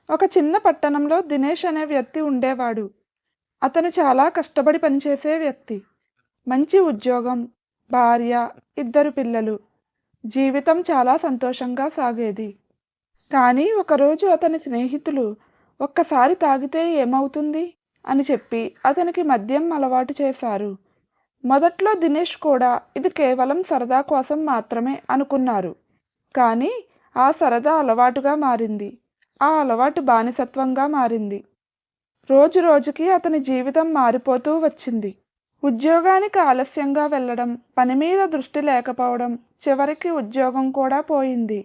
ఒక చిన్న పట్టణంలో దినేష్ అనే వ్యక్తి ఉండేవాడు. అతను చాలా కష్టపడి పనిచేసే వ్యక్తి. మంచి ఉద్యోగం, భార్య, ఇద్దరు పిల్లలు. జీవితం చాలా సంతోషంగా సాగేది. కానీ ఒకరోజు అతని స్నేహితులు ఒక్కసారి తాగితే ఏమవుతుంది అని చెప్పి అతనికి మద్యం అలవాటు చేశారు. మొదట్లో దినేష్ కూడా ఇది కేవలం సరదా కోసం మాత్రమే అనుకున్నారు. కానీ ఆ సరదా అలవాటుగా మారింది. ఆ అలవాటు బానిసత్వంగా మారింది. రోజు రోజుకి అతని జీవితం మారిపోతూ వచ్చింది. ఉద్యోగానికి ఆలస్యంగా వెళ్ళడం, పని మీద దృష్టి లేకపోవడం, చివరికి ఉద్యోగం కూడా పోయింది.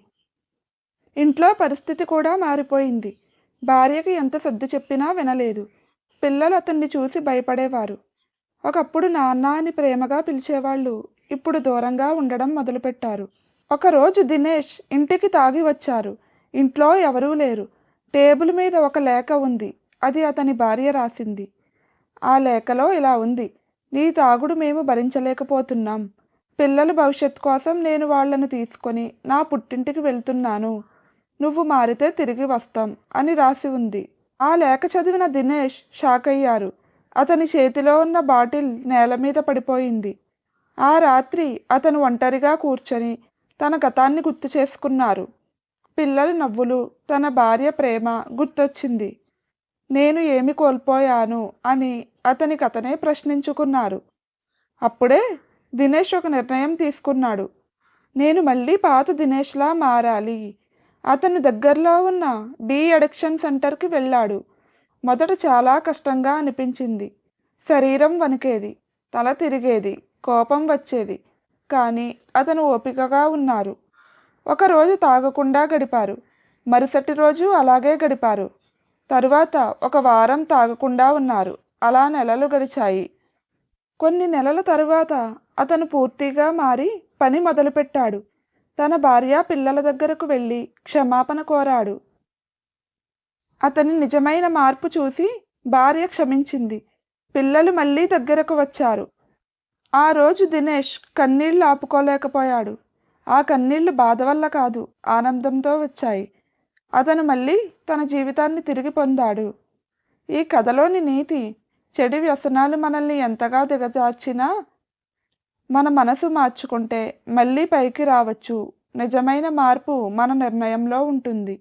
ఇంట్లో పరిస్థితి కూడా మారిపోయింది. భార్యకి ఎంత సర్ది చెప్పినా వినలేదు. పిల్లలు అతన్ని చూసి భయపడేవారు. ఒకప్పుడు నాన్న అని ప్రేమగా పిలిచేవాళ్ళు ఇప్పుడు దూరంగా ఉండడం మొదలుపెట్టారు. ఒకరోజు దినేష్ ఇంటికి తాగి వచ్చారు. ఇంట్లో ఎవరూ లేరు. టేబుల్ మీద ఒక లేఖ ఉంది. అది అతని భార్య రాసింది. ఆ లేఖలో ఇలా ఉంది: నీ తాగుడు మేము భరించలేకపోతున్నాం. పిల్లల భవిష్యత్ కోసం నేను వాళ్ళను తీసుకొని నా పుట్టింటికి వెళ్తున్నాను. నువ్వు మారితే తిరిగి వస్తాం అని రాసి ఉంది. ఆ లేఖ చదివిన దినేష్ షాక్ అయ్యారు. అతని చేతిలో ఉన్న బాటిల్ నేల మీద పడిపోయింది. ఆ రాత్రి అతను ఒంటరిగా కూర్చొని తన గతాన్ని గుర్తు చేసుకున్నారు. పిల్లల నవ్వులు, తన భార్య ప్రేమ గుర్తొచ్చింది. నేను ఏమి కోల్పోయాను అని అతనే ప్రశ్నించుకున్నారు. అప్పుడే దినేష్ ఒక నిర్ణయం తీసుకున్నాడు. నేను మళ్ళీ పాత దినేష్లా మారాలి. అతను దగ్గరలో ఉన్న డీ అడిక్షన్ సెంటర్కి వెళ్ళాడు. మొదట చాలా కష్టంగా అనిపించింది. శరీరం వణికేది, తల తిరిగేది, కోపం వచ్చేది. కానీ అతను ఓపికగా ఉన్నారు. ఒకరోజు తాగకుండా గడిపారు. మరుసటి రోజు అలాగే గడిపారు. తరువాత ఒక వారం తాగకుండా ఉన్నారు. అలా నెలలు గడిచాయి. కొన్ని నెలల తరువాత అతను పూర్తిగా మారి పని మొదలుపెట్టాడు. తన భార్య, పిల్లల దగ్గరకు వెళ్ళి క్షమాపణ కోరాడు. అతని నిజమైన మార్పు చూసి భార్య క్షమించింది. పిల్లలు మళ్ళీ దగ్గరకు వచ్చారు. ఆ రోజు దినేష్ కన్నీళ్లు ఆపుకోలేకపోయాడు. ఆ కన్నీళ్లు బాధ వల్ల కాదు, ఆనందంతో వచ్చాయి. అతను మళ్ళీ తన జీవితాన్ని తిరిగి పొందాడు. ఈ కథలోని నీతి: చెడు వ్యసనాలు మనల్ని ఎంతగా దిగజార్చినా మన మనసు మార్చుకుంటే మళ్ళీ పైకి రావచ్చు. నిజమైన మార్పు మన నిర్ణయంలో ఉంటుంది.